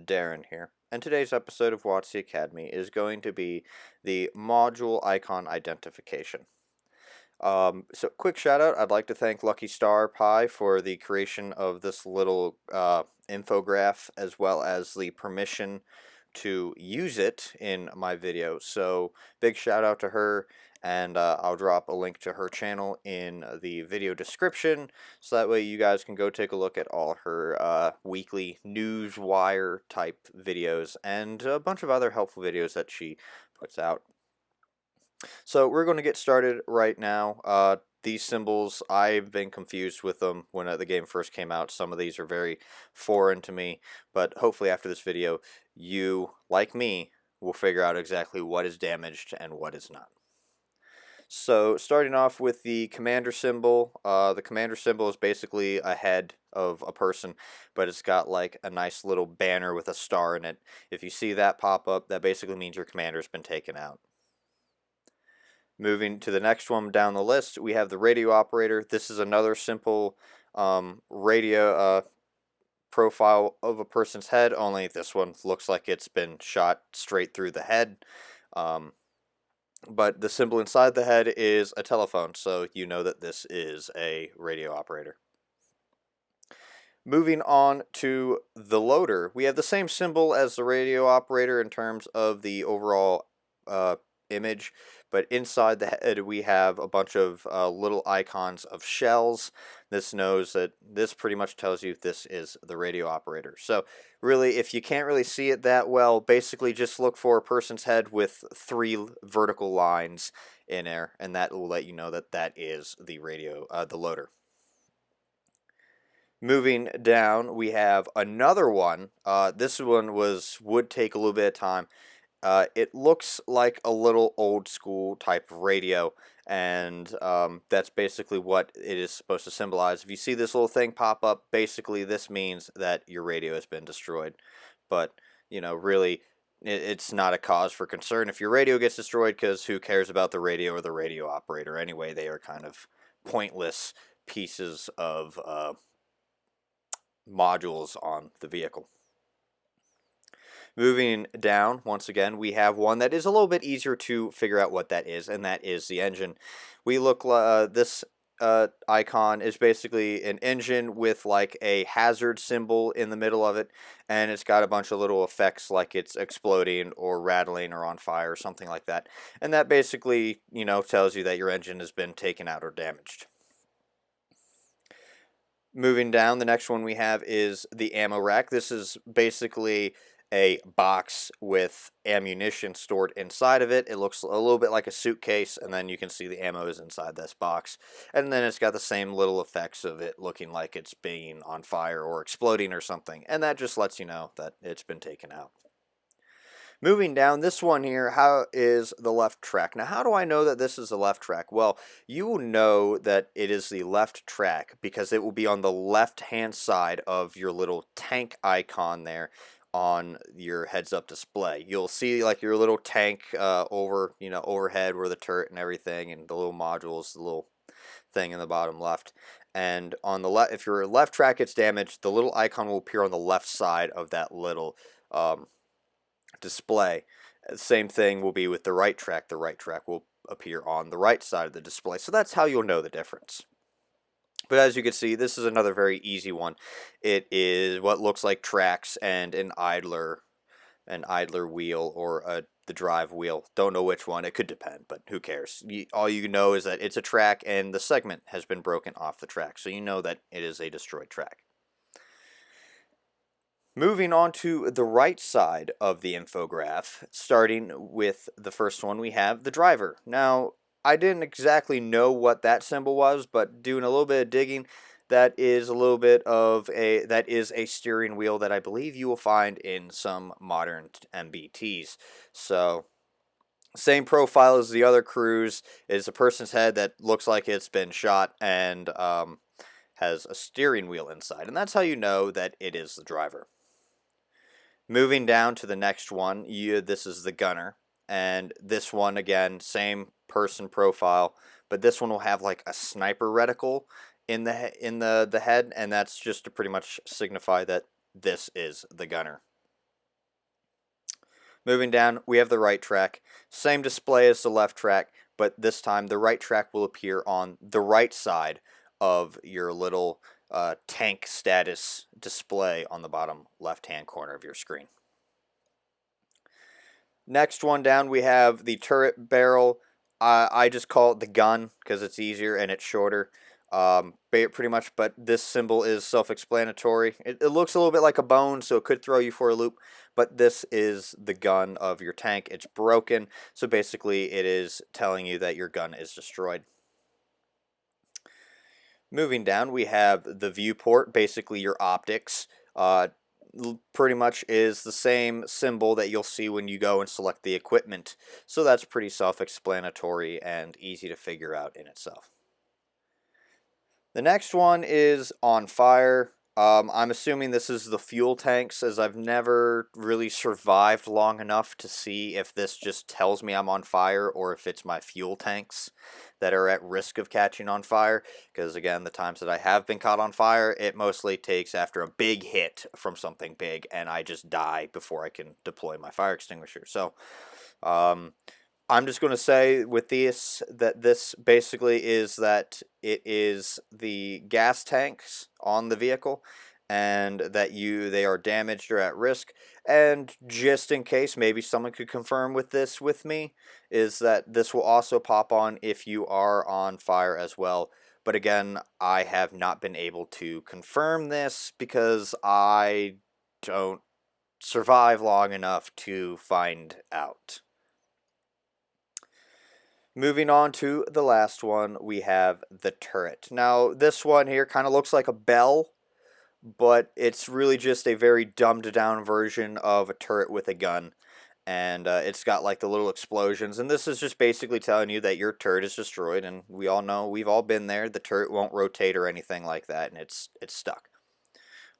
Darren here, and today's episode of Watch the Academy is going to be the module icon identification. So quick shout out, I'd like to thank Lucky Star Pie for the creation of this little infograph as well as the permission to use it in my video. So big shout out to her, and I'll drop a link to her channel in the video description so that way you guys can go take a look at all her weekly news wire type videos and a bunch of other helpful videos that she puts out. So we're going to get started right now. These symbols, I've been confused with them when the game first came out. Some of these are very foreign to me, but hopefully after this video, you, like me, will figure out exactly what is damaged and what is not. So starting off with the commander symbol, the commander symbol is basically a head of a person, but it's got like a nice little banner with a star in it. If you see that pop up, that basically means your commander's been taken out. Moving to the next one down the list, we have the radio operator. This is another simple radio profile of a person's head, only this one looks like it's been shot straight through the head. But the symbol inside the head is a telephone, so you know that this is a radio operator. Moving on to the loader, we have the same symbol as the radio operator in terms of the overall image, but inside the head we have a bunch of little icons of shells. This pretty much tells you this is the radio operator. So really, if you can't really see it that well, basically just look for a person's head with 3 vertical lines in there, and that will let you know that that is the the loader. Moving down, we have another one. This one would take a little bit of time. It looks like a little old school type of radio, and that's basically what it is supposed to symbolize. If you see this little thing pop up, basically this means that your radio has been destroyed. But, you know, really, it's not a cause for concern if your radio gets destroyed, because who cares about the radio or the radio operator anyway? They are kind of pointless pieces of modules on the vehicle. Moving down, once again, we have one that is a little bit easier to figure out what that is, and that is the engine. This icon is basically an engine with like a hazard symbol in the middle of it, and it's got a bunch of little effects like it's exploding or rattling or on fire or something like that. And that basically, you know, tells you that your engine has been taken out or damaged. Moving down, the next one we have is the ammo rack. This is basically a box with ammunition stored inside of it. It looks a little bit like a suitcase, and then you can see the ammo is inside this box. And then it's got the same little effects of it looking like it's being on fire or exploding or something. And that just lets you know that it's been taken out. Moving down, this one here, how is the left track? Now, how do I know that this is the left track? Well, you will know that it is the left track because it will be on the left-hand side of your little tank icon there on your heads-up display. You'll see like your little tank overhead where the turret and everything and the little modules, the little thing in the bottom left. And on the left, if your left track gets damaged, the little icon will appear on the left side of that little display. Same thing will be with the right track. The right track will appear on the right side of the display. So that's how you'll know the difference. But as you can see, this is another very easy one. It is what looks like tracks and an idler wheel or the drive wheel. Don't know which one. It could depend, but who cares? All you know is that it's a track and the segment has been broken off the track. So you know that it is a destroyed track. Moving on to the right side of the infograph, starting with the first one, we have the driver. Now, I didn't exactly know what that symbol was, but doing a little bit of digging, that is a steering wheel that I believe you will find in some modern MBTs. So, same profile as the other crews. It's a person's head that looks like it's been shot and has a steering wheel inside, and that's how you know that it is the driver. Moving down to the next one, this is the gunner, and this one again, same person profile, but this one will have like a sniper reticle in the head, and that's just to pretty much signify that this is the gunner. Moving down, we have the right track. Same display as the left track, but this time the right track will appear on the right side of your little tank status display on the bottom left-hand corner of your screen. Next one down, we have the turret barrel. I just call it the gun because it's easier and it's shorter. Pretty much, but this symbol is self-explanatory. It looks a little bit like a bone, so it could throw you for a loop, but this is the gun of your tank. It's broken, so basically it is telling you that your gun is destroyed. Moving down, we have the viewport, basically your optics. Pretty much is the same symbol that you'll see when you go and select the equipment, so that's pretty self-explanatory and easy to figure out in itself. The next one is on fire. I'm assuming this is the fuel tanks, as I've never really survived long enough to see if this just tells me I'm on fire or if it's my fuel tanks that are at risk of catching on fire. Because again, the times that I have been caught on fire, it mostly takes after a big hit from something big, and I just die before I can deploy my fire extinguisher. So, I'm just going to say with this that this basically is that it is the gas tanks on the vehicle and that they are damaged or at risk. And just in case maybe someone could confirm with this with me, is that this will also pop on if you are on fire as well. But again, I have not been able to confirm this because I don't survive long enough to find out. Moving on to the last one, we have the turret. Now, this one here kind of looks like a bell, but it's really just a very dumbed down version of a turret with a gun. And it's got like the little explosions. And this is just basically telling you that your turret is destroyed. And we all know, we've all been there, the turret won't rotate or anything like that, and it's stuck.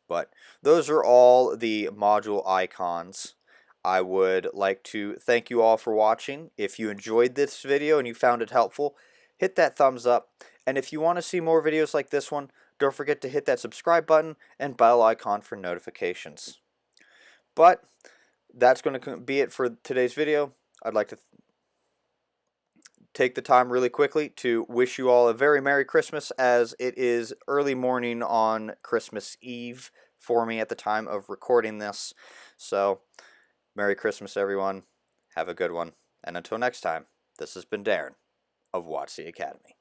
But those are all the module icons. I would like to thank you all for watching. If you enjoyed this video and you found it helpful, hit that thumbs up. And if you want to see more videos like this one, don't forget to hit that subscribe button and bell icon for notifications. But that's going to be it for today's video. I'd like to take the time really quickly to wish you all a very Merry Christmas, as it is early morning on Christmas Eve for me at the time of recording this. So, Merry Christmas, everyone. Have a good one. And until next time, this has been Darren of WotC Academy.